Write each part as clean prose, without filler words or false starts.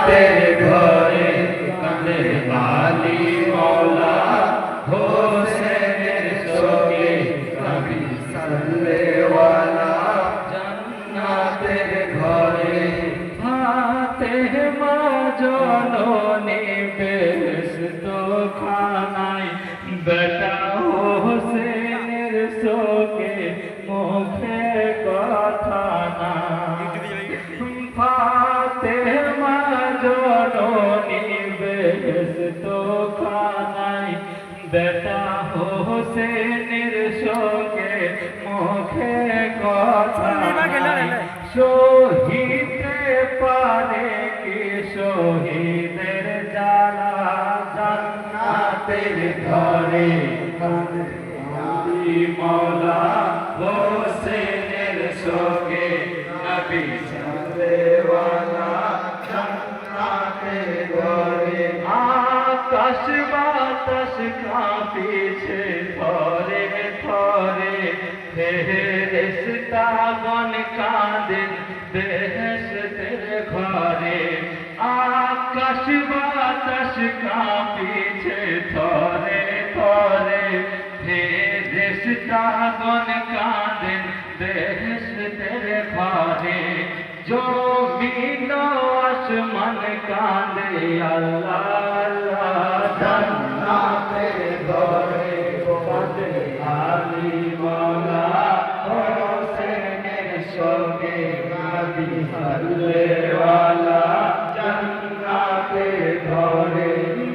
জান্নাতের ঘরে কাঁদে আলী মাওলা হোসেনের শোকে নবী সাল্লেওয়ালা জান্নাতের ঘরে ফাতেমা জননী বেহেশত খানায় বেটা হোসেনের শোকে মুখে কথা না ফাতেমা জননী বেহেশত খানায় বেটা হোসেনের শোকে মুখে কথা সহিতে পারে কি শহীদের জ্বালা জান্নাতের ঘরে আলী মাওলা হোসেনের শোকে নবী সাল্লেওয়ালা জান্নাতের ঘরে আকাশ বাতাস কাঁপিছে থরে থরে ফেরেশতাগণ কাঁদেন বেহেশতের ঘরে আকাশ বাতাস কাঁপিছে থরে থরে ফেরেশতাগণ কাঁদেন বেহেশতের ঘরে জমিন আসমান কাঁদে আল্লাহ আল্লাহ জান্নাতের ঘরে কাঁদে আলী মাওলা হোসেনের শোকে নবী সাল্লেওয়ালা জান্নাতের ঘরে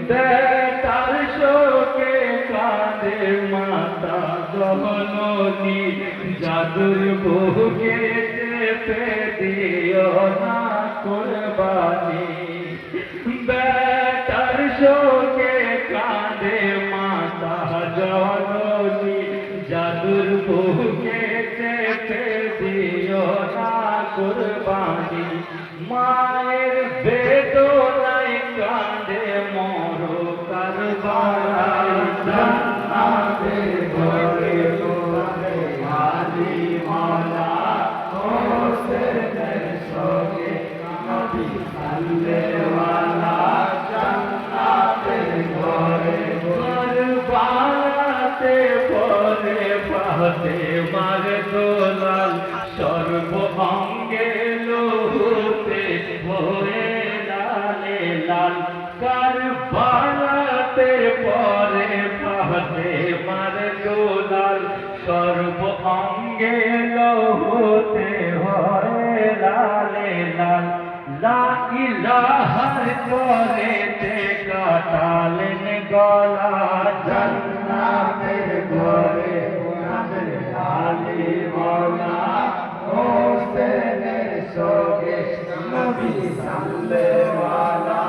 বেটার শোকে কাঁদে মাতা জননী জাদুর বুকে চেপে দিও না কুরবানি বেটার শোকে কাঁদে মাতা জননী জাদুর বুকে চেপে দিও না কুরবানি মায়ের বেদনায় কাঁদে মরো কারবালায় জান্নাতের ঘরে কাঁদে আলী মাওলা হোসেনের শোকে নবী সাল্লেওয়ালা জান্নাতের ঘরে কারবালাতে পরে ফাতেমার দোলাল সর্ব অঙ্গে লোহুতে হয়ে লালে লাল কারবালাতে পরে ফাতেমার দোলাল সর্ব অঙ্গে লোহুতে হয়ে লালে লাল লা ইলাহার করেতে কাটালেন গলা জান্নাতের ঘরে কাঁদে আলী মাওলা হোসেনের শোকে নবী সাল্লেওয়ালা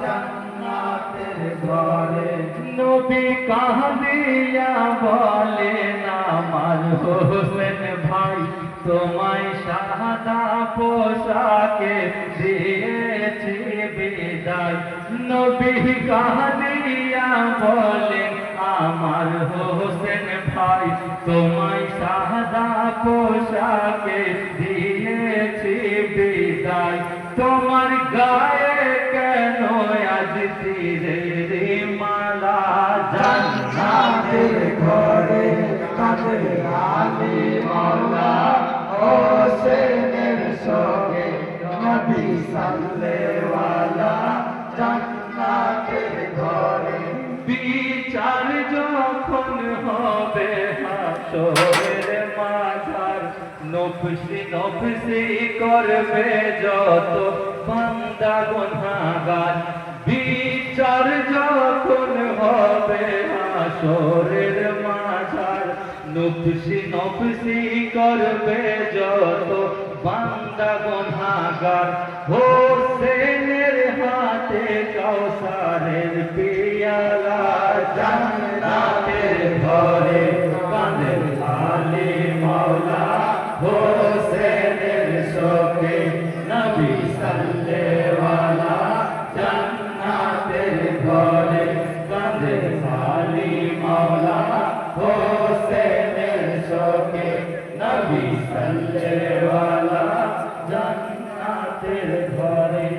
জান্নাতের ঘরে নবী কাঁদিয়া বলেন আমার হোসেন ভাই তোমায় সাদা পোশাকে দিয়েছি বিদায় নবী কাঁদিয়া বলেন আমার হোসেন ভাই তোমায় সাদা পোশাকে দিয়েছি বিদায় তোমার গায়ে কেন আজ তীরের মালা জান্নাতের ঘরে কাঁদে আলী মাওলা হোসেনের শোকে নবী সাল্লেওয়ালা জান্নাতের ঘরে বিচার যখন হবে হাসরের মাঝার নফসি নফসি করবে যত বান্দা গুনাহগার বিচার যখন হবে হাসরের মাঝার নফসি নফসি করবে যত বান্দা গুনাহগার হোসেনের হাতে কাউসারের পিয়ালা জান্নাতের ঘরে কাঁদে আলী মাওলা হোসেনের শোকে নবী সাল্লেওয়ালা জান্নাতের ঘরে কাঁদে আলী মাওলা হোসেনের শোকে নবী সাল্লেওয়ালা জান্নাতের ঘরে।